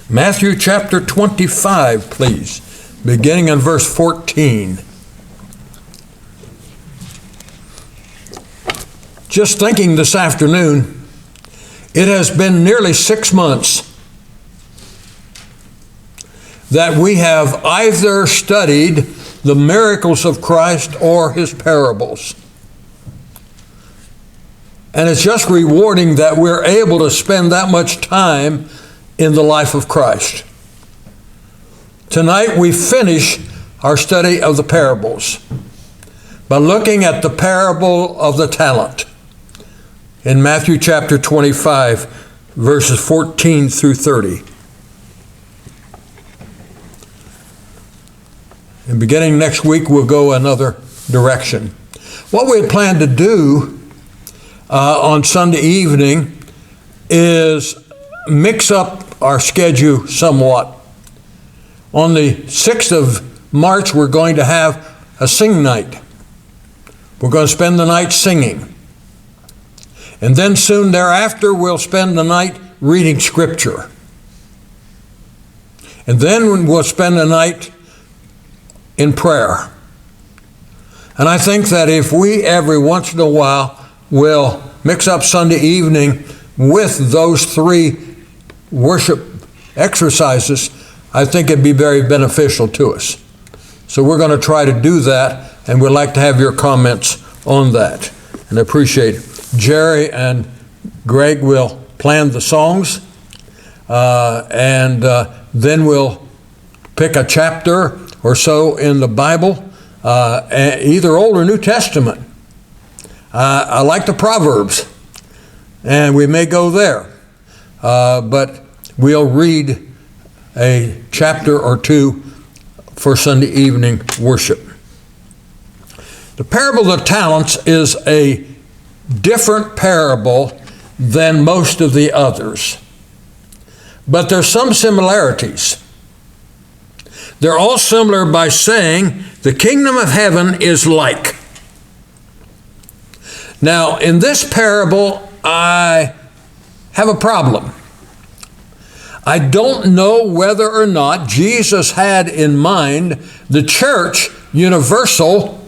Matthew chapter 25, please, beginning in verse 14. Just thinking this afternoon, it has been nearly 6 months that we have either studied the miracles of Christ or his parables. And it's just rewarding that we're able to spend that much time in the life of Christ. Tonight we finish our study of the parables by looking at the parable of the talent in Matthew chapter 25, verses 14 through 30. And beginning next week, we'll go another direction. What we had planned to do on Sunday evening is mix up our schedule somewhat. On the 6th of March, we're going to have a sing night. We're going to spend the night singing. And then soon thereafter, we'll spend the night reading Scripture. And then we'll spend the night in prayer. And I think that if we every once in a while will mix up Sunday evening with those three worship exercises, I think it'd be very beneficial to us. So we're going to try to do that, and we'd like to have your comments on that. And I appreciate Jerry and Greg will plan the songs, and then we'll pick a chapter or so in the Bible, either Old or New Testament. I like the Proverbs, and we may go there. But we'll read a chapter or two for Sunday evening worship. The parable of the talents is a different parable than most of the others. But there's some similarities. They're all similar by saying the kingdom of heaven is like. Now, in this parable, I have a problem. I don't know whether or not Jesus had in mind the church universal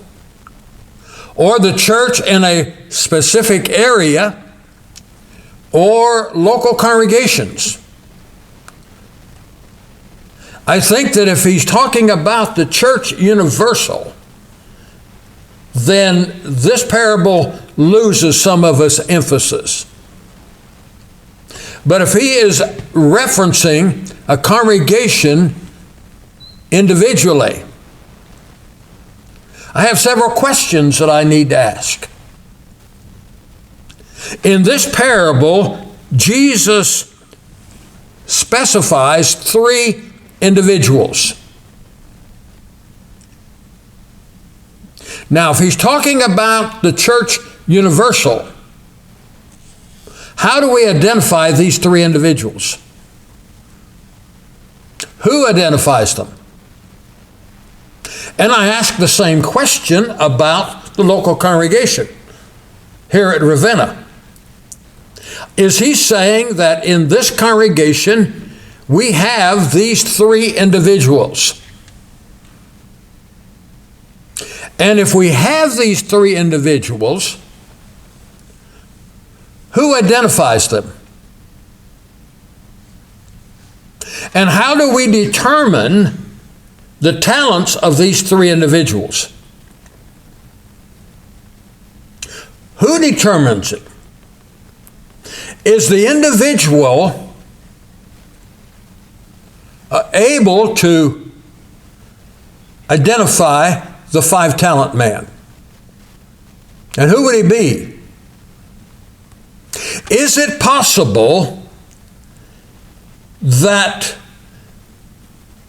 or the church in a specific area or local congregations. I think that if he's talking about the church universal, then this parable loses some of its emphasis. But if he is referencing a congregation individually, I have several questions that I need to ask. In this parable, Jesus specifies three individuals. Now, if he's talking about the church universal, how do we identify these three individuals? Who identifies them? And I ask the same question about the local congregation here at Ravenna. Is he saying that in this congregation we have these three individuals? And if we have these three individuals, who identifies them? And how do we determine the talents of these three individuals? Who determines it? Is the individual able to identify the 5-talent man? And who would he be? Is it possible that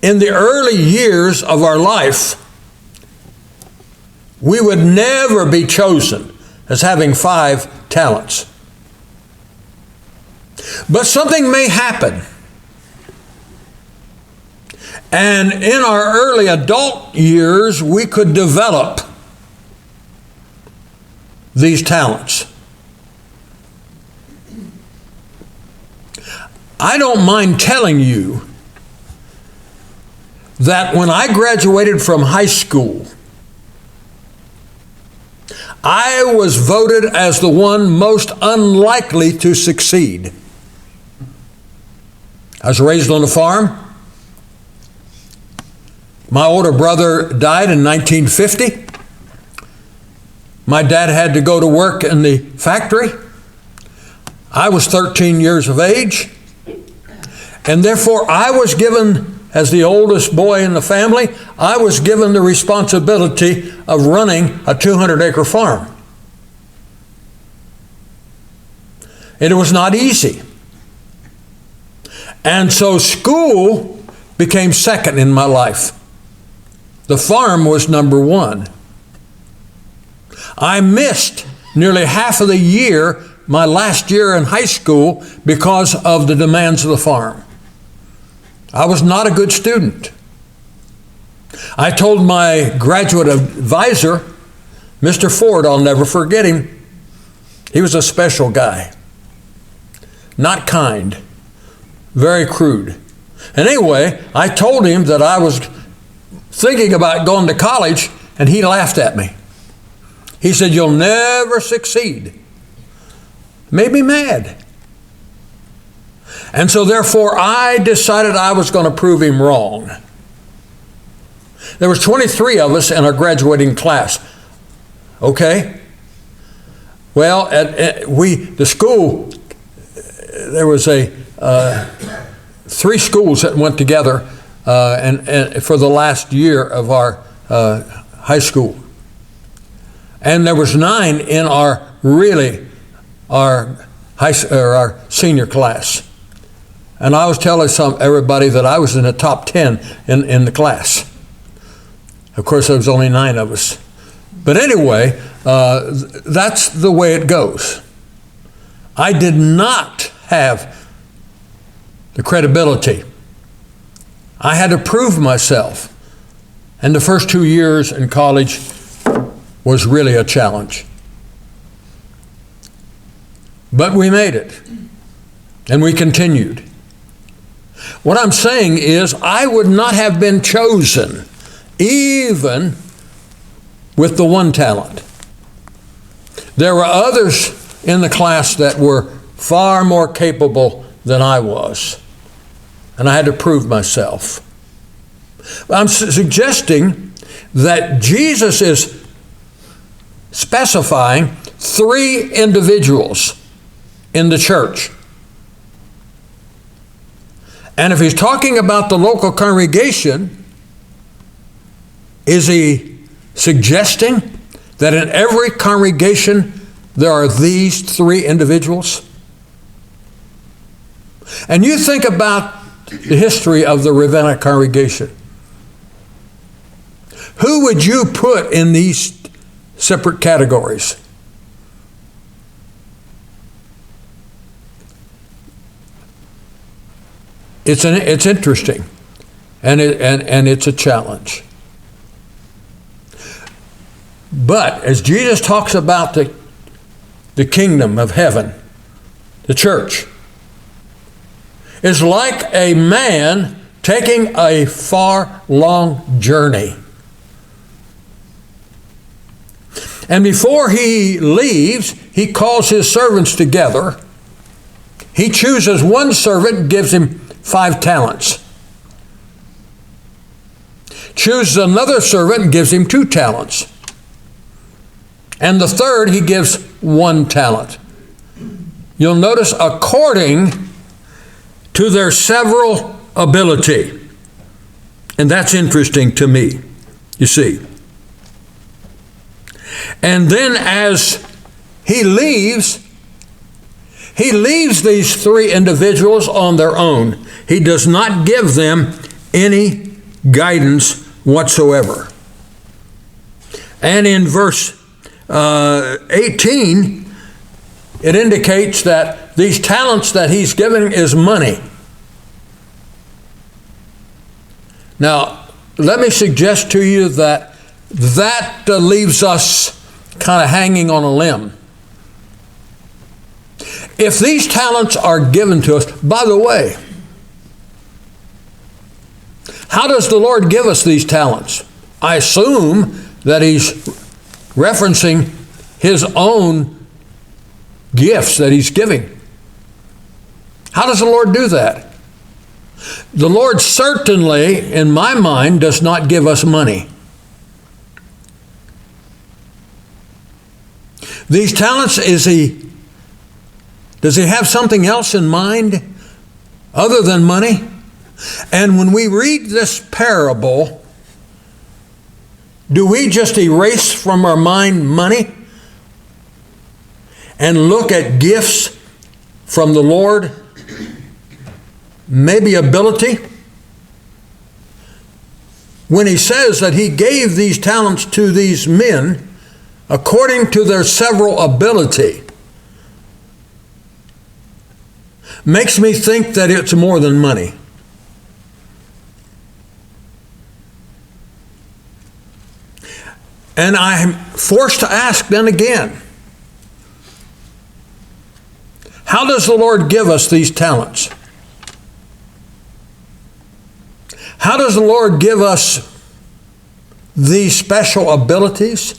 in the early years of our life, we would never be chosen as having 5 talents? But something may happen. And in our early adult years, we could develop these talents. I don't mind telling you that when I graduated from high school, I was voted as the one most unlikely to succeed. I was raised on a farm. My older brother died in 1950. My dad had to go to work in the factory. I was 13 years of age. And therefore, I was given, as the oldest boy in the family, I was given the responsibility of running a 200-acre farm. And it was not easy. And so school became second in my life. The farm was number one. I missed nearly half of the year, my last year in high school, because of the demands of the farm. I was not a good student. I told my graduate advisor, Mr. Ford, I'll never forget him. He was a special guy. Not kind. Very crude. And anyway, I told him that I was thinking about going to college, and he laughed at me. He said, "You'll never succeed." Made me mad. And so therefore, I decided I was going to prove him wrong. There was 23 of us in our graduating class. Okay? Well, the school, there was three schools that went together and for the last year of our high school. And there was 9 in our senior class. And I was telling everybody that I was in the top 10 in the class. Of course, there was only 9 of us. But anyway, that's the way it goes. I did not have the credibility. I had to prove myself. And the first 2 years in college was really a challenge. But we made it. And we continued. What I'm saying is, I would not have been chosen even with the one talent. There were others in the class that were far more capable than I was. And I had to prove myself. I'm suggesting that Jesus is specifying 3 individuals in the church. And if he's talking about the local congregation, is he suggesting that in every congregation there are these 3 individuals? And you think about the history of the Ravenna congregation. Who would you put in these separate categories? It's interesting, and it's a challenge. But as Jesus talks about the kingdom of heaven, the church, is like a man taking a far, long journey. And before he leaves, he calls his servants together. He chooses one servant and gives him 5 talents. Chooses another servant and gives him 2 talents. And the third, he gives 1 talent. You'll notice, according to their several ability. And that's interesting to me, you see. And then as he leaves these 3 individuals on their own. He does not give them any guidance whatsoever. And in verse 18, it indicates that these talents that he's giving is money. Now, let me suggest to you that leaves us kind of hanging on a limb. If these talents are given to us, by the way, how How does the Lord give us these talents? I assume that He's referencing His own gifts that He's giving. How does the Lord do that? The Lord certainly, in my mind, does not give us money. These talents, does He have something else in mind other than money? And when we read this parable, do we just erase from our mind money and look at gifts from the Lord? Maybe ability? When He says that He gave these talents to these men according to their several ability, makes me think that it's more than money. And I'm forced to ask then again, how does the Lord give us these talents? How does the Lord give us these special abilities?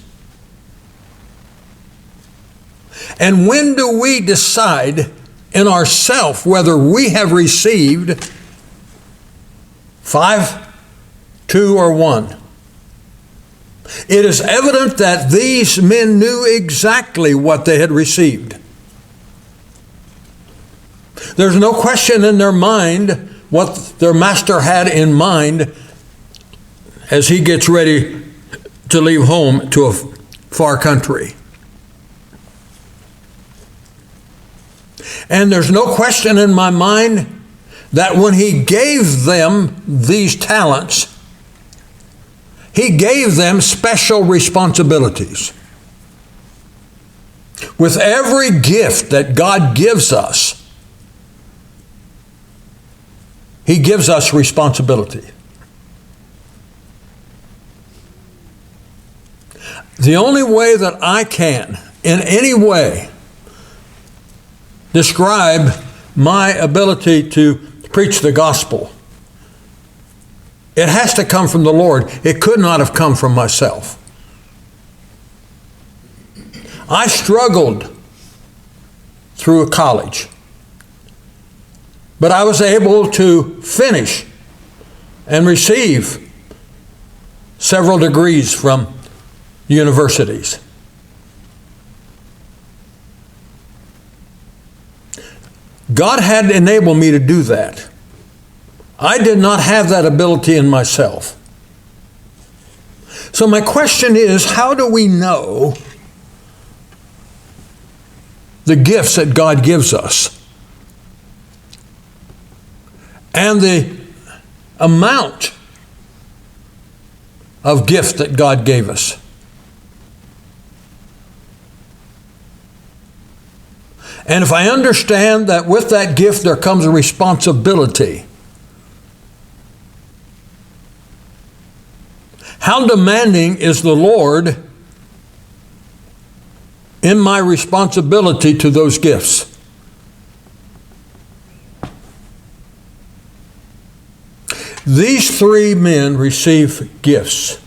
And when do we decide in ourselves whether we have received 5, 2, or 1? It is evident that these men knew exactly what they had received. There's no question in their mind what their master had in mind as he gets ready to leave home to a far country. And there's no question in my mind that when He gave them these talents, He gave them special responsibilities. With every gift that God gives us, He gives us responsibility. The only way that I can, in any way, describe my ability to preach the gospel, it has to come from the Lord. It could not have come from myself. I struggled through college, but I was able to finish and receive several degrees from universities. God had enabled me to do that. I did not have that ability in myself. So my question is, how do we know the gifts that God gives us and the amount of gift that God gave us? And if I understand that with that gift there comes a responsibility, how demanding is the Lord in my responsibility to those gifts? These 3 men receive gifts.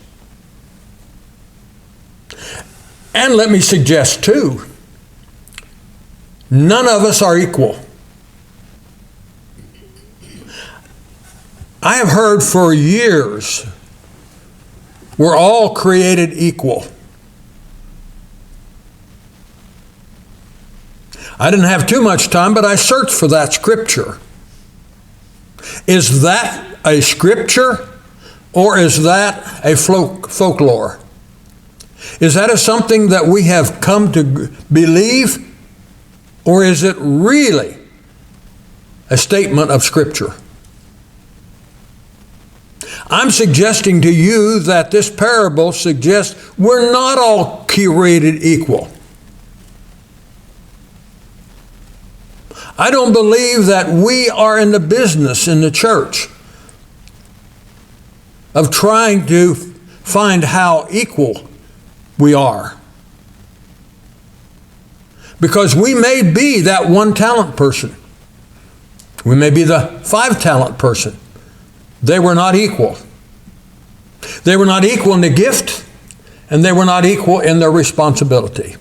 And let me suggest too, none of us are equal. I have heard for years, we're all created equal. I didn't have too much time, but I searched for that scripture. Is that a scripture or is that a folklore? Is that something that we have come to believe, or is it really a statement of scripture? I'm suggesting to you that this parable suggests we're not all created equal. I don't believe that we are in the business in the church of trying to find how equal we are. Because we may be that 1 talent person. We may be the 5 talent person. They were not equal. They were not equal in the gift, and they were not equal in their responsibility.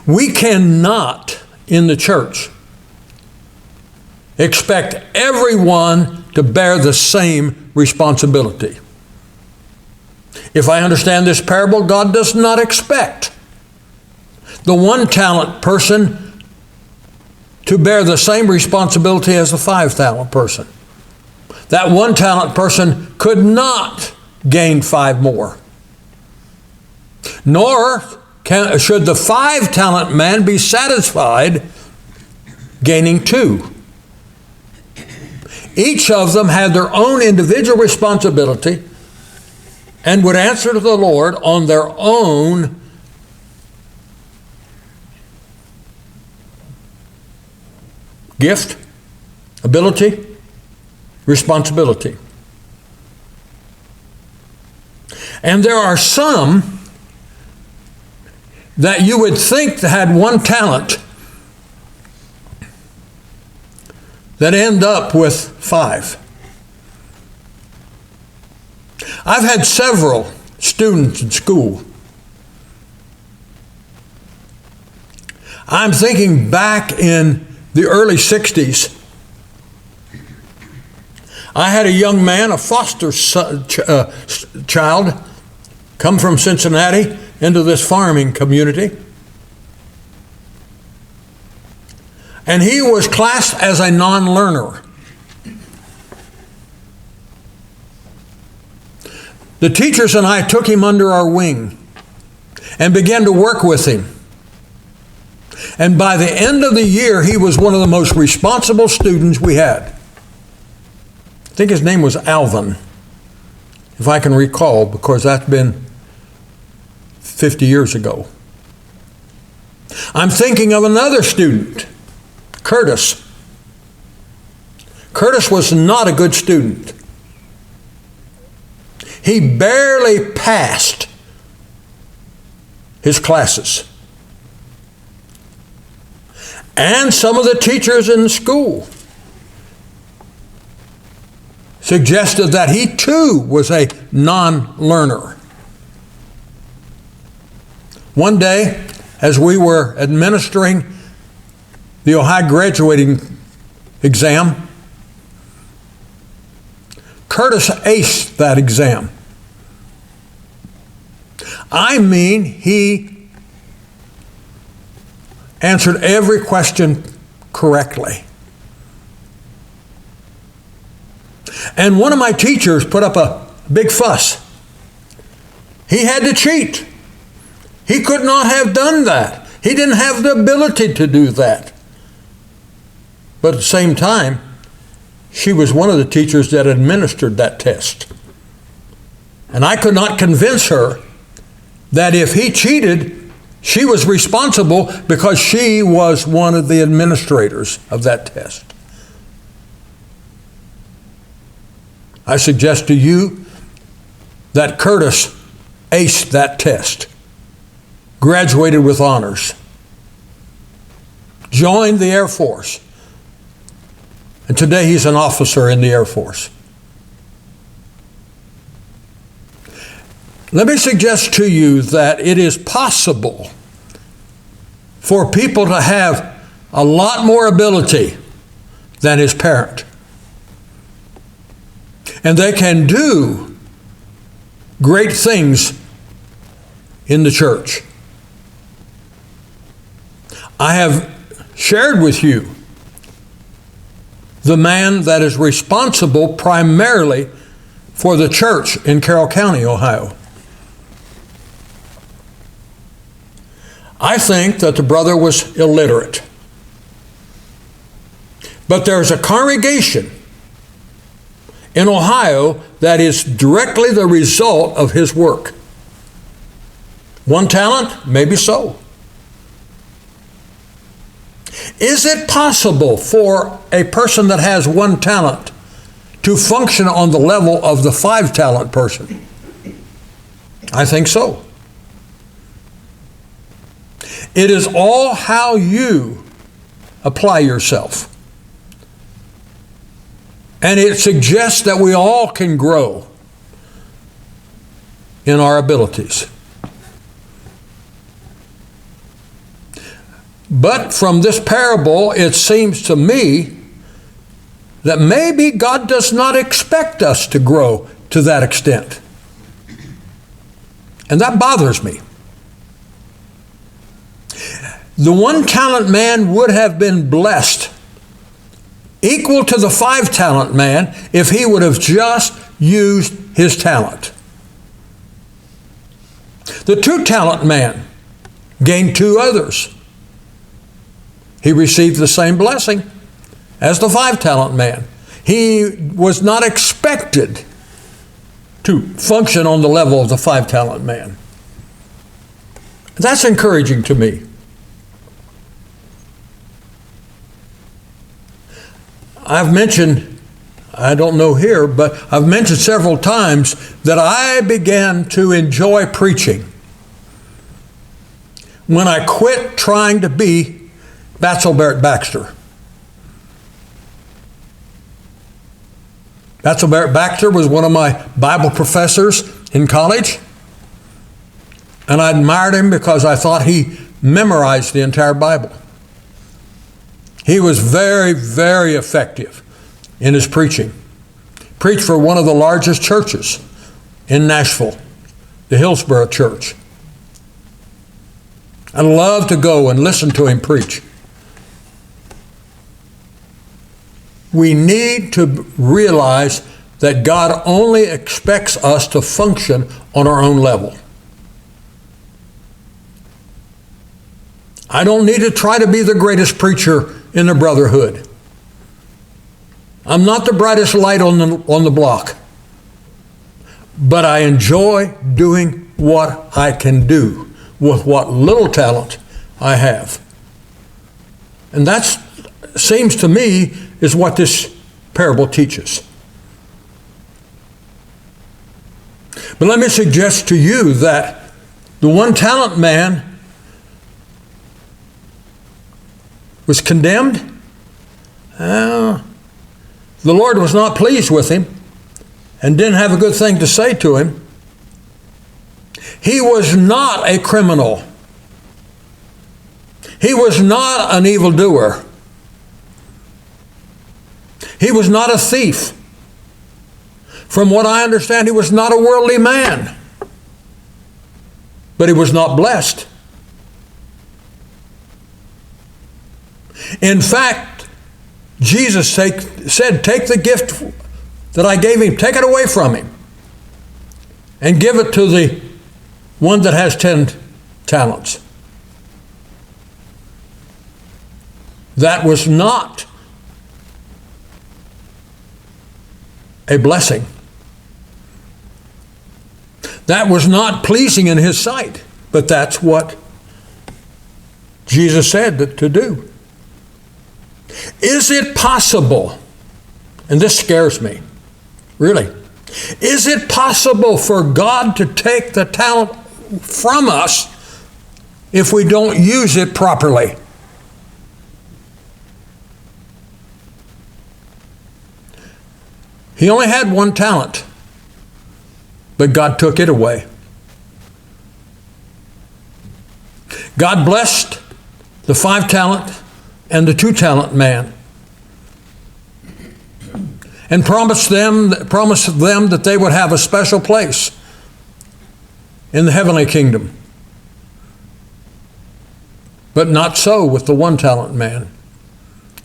We cannot, in the church, expect everyone to bear the same responsibility. If I understand this parable, God does not expect the one-talent person to bear the same responsibility as the five-talent person. That one-talent person could not gain 5 more. Nor should the 5-talent man be satisfied gaining 2. Each of them had their own individual responsibility and would answer to the Lord on their own gift, ability, responsibility. And there are some that you would think had 1 talent that end up with 5. I've had several students in school. I'm thinking back in the early 60s. I had a young man, a foster child, come from Cincinnati into this farming community. And he was classed as a non-learner. The teachers and I took him under our wing and began to work with him. And by the end of the year, he was one of the most responsible students we had. I think his name was Alvin, if I can recall, because that's been 50 years ago. I'm thinking of another student, Curtis. Curtis was not a good student. He barely passed his classes. And some of the teachers in the school suggested that he too was a non-learner. One day, as we were administering the Ohio graduating exam, Curtis aced that exam. I mean, he answered every question correctly. And one of my teachers put up a big fuss. He had to cheat. He could not have done that. He didn't have the ability to do that. But at the same time, she was one of the teachers that administered that test. And I could not convince her that if he cheated, she was responsible because she was one of the administrators of that test. I suggest to you that Curtis aced that test, graduated with honors, joined the Air Force, and today he's an officer in the Air Force. Let me suggest to you that it is possible for people to have a lot more ability than his parent. And they can do great things in the church. I have shared with you the man that is responsible primarily for the church in Carroll County, Ohio. I think that the brother was illiterate. But there's a congregation in Ohio that is directly the result of his work. 1 talent? Maybe so. Is it possible for a person that has 1 talent to function on the level of the 5-talent person? I think so. It is all how you apply yourself. And it suggests that we all can grow. in our abilities. But from this parable, it seems to me that maybe God does not expect us to grow to that extent. And that bothers me. The 1-talent man would have been blessed equal to the 5-talent man if he would have just used his talent. The 2-talent man gained 2 others. He received the same blessing as the 5-talent man. He was not expected to function on the level of the 5-talent man. That's encouraging to me. I've mentioned, I don't know here, but I've mentioned several times that I began to enjoy preaching when I quit trying to be Batzel Barrett Baxter. Batzel Barrett Baxter was one of my Bible professors in college, and I admired him because I thought he memorized the entire Bible. He was very, very effective in his preaching. Preached for one of the largest churches in Nashville, the Hillsborough Church. I love to go and listen to him preach. We need to realize that God only expects us to function on our own level. I don't need to try to be the greatest preacher in the brotherhood. I'm not the brightest light on the block. But I enjoy doing what I can do with what little talent I have. And that seems to me is what this parable teaches. But let me suggest to you that the 1-talent man was condemned. The Lord was not pleased with him and didn't have a good thing to say to him. He was not a criminal. He was not an evildoer. He was not a thief. From what I understand, he was not a worldly man. But he was not blessed. In fact, Jesus said, take the gift that I gave him, take it away from him, and give it to the one that has 10 talents. That was not a blessing. That was not pleasing in his sight, but that's what Jesus said to do. Is it possible, and this scares me, really, is it possible for God to take the talent from us if we don't use it properly? He only had 1 talent, but God took it away. God blessed the 5-talent and the 2-talent man and promised them that they would have a special place in the heavenly kingdom. But not so with the 1-talent man,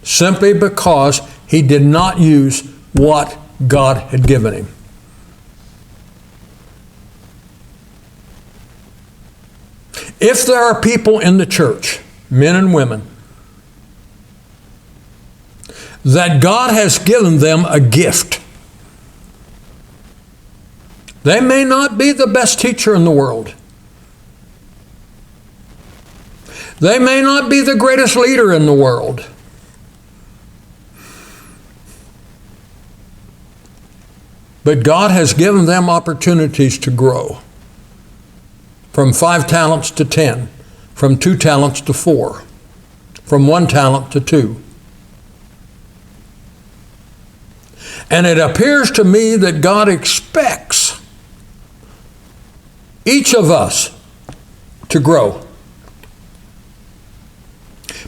simply because he did not use what God had given him. If there are people in the church, men and women, that God has given them a gift, they may not be the best teacher in the world. They may not be the greatest leader in the world. But God has given them opportunities to grow. From 5 talents to 10, from 2 talents to 4, from 1 talent to 2. And it appears to me that God expects each of us, to grow.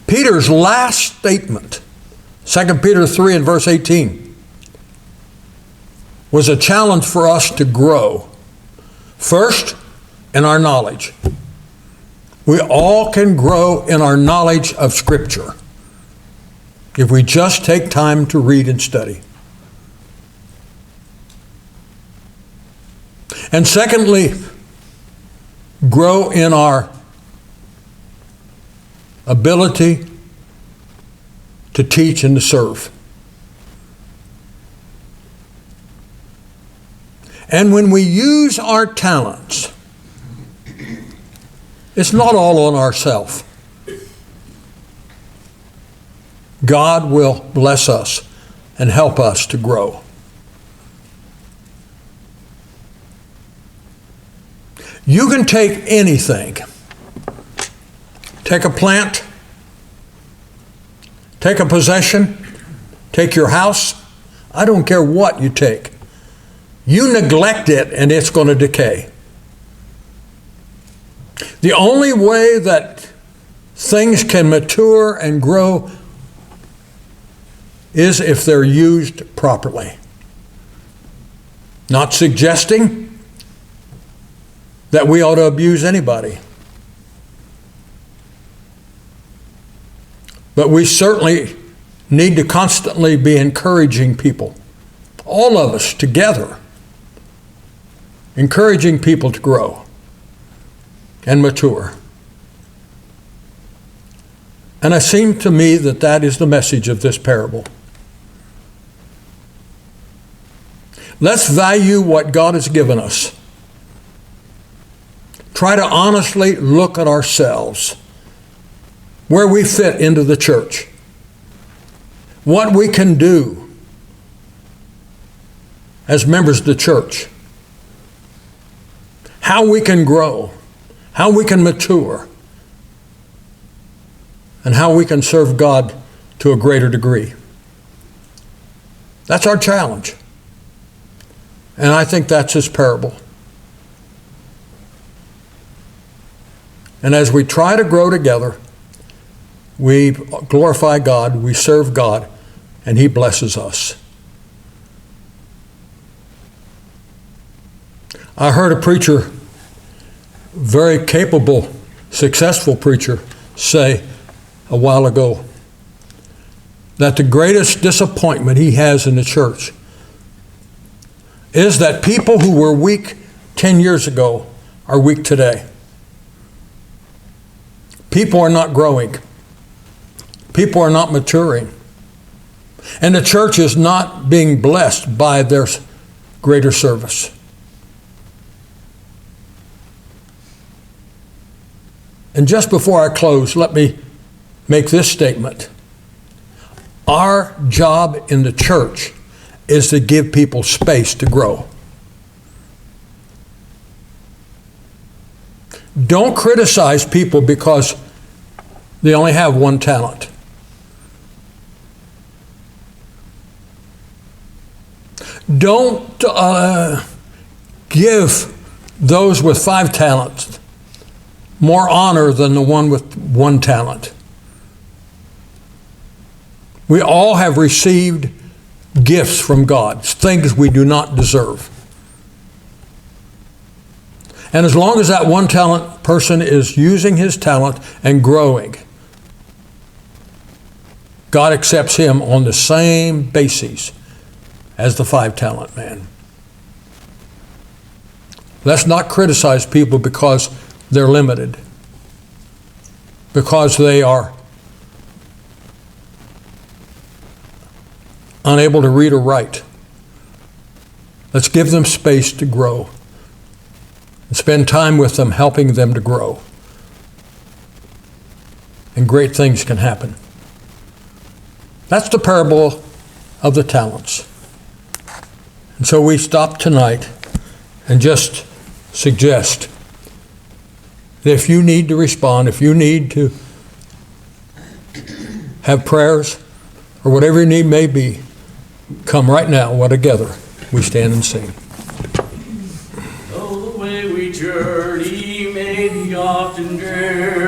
Peter's last statement, 2 Peter 3 and verse 18, was a challenge for us to grow. First, in our knowledge. We all can grow in our knowledge of Scripture if we just take time to read and study. And secondly, grow in our ability to teach and to serve. And when we use our talents, it's not all on ourselves. God will bless us and help us to grow. You can take anything. Take a plant, take a possession, take your house. I don't care what you take. You neglect it and it's going to decay. The only way that things can mature and grow is if they're used properly. Not suggesting that we ought to abuse anybody. But we certainly need to constantly be encouraging people, all of us together, encouraging people to grow and mature. And it seemed to me that that is the message of this parable. Let's value what God has given us. Try to honestly look at ourselves, where we fit into the church, what we can do as members of the church, how we can grow, how we can mature, and how we can serve God to a greater degree. That's our challenge. And I think that's his parable. And as we try to grow together, we glorify God, we serve God, and he blesses us. I heard a preacher, very capable, successful preacher, say a while ago that the greatest disappointment he has in the church is that people who were weak 10 years ago are weak today. People are not growing. People are not maturing. And the church is not being blessed by their greater service. And just before I close, let me make this statement. Our job in the church is to give people space to grow. Don't criticize people because they only have one talent. Don't give those with 5 talents more honor than the one with 1 talent. We all have received gifts from God, things we do not deserve. And as long as that 1 talent person is using his talent and growing, God accepts him on the same basis as the 5 talent man. Let's not criticize people because they're limited, because they are unable to read or write. Let's give them space to grow and spend time with them, helping them to grow. And great things can happen. That's the parable of the talents. And so we stop tonight and just suggest that if you need to respond, if you need to have prayers, or whatever your need may be, come right now while together we stand and sing. Oh, the way we journey may be often drear.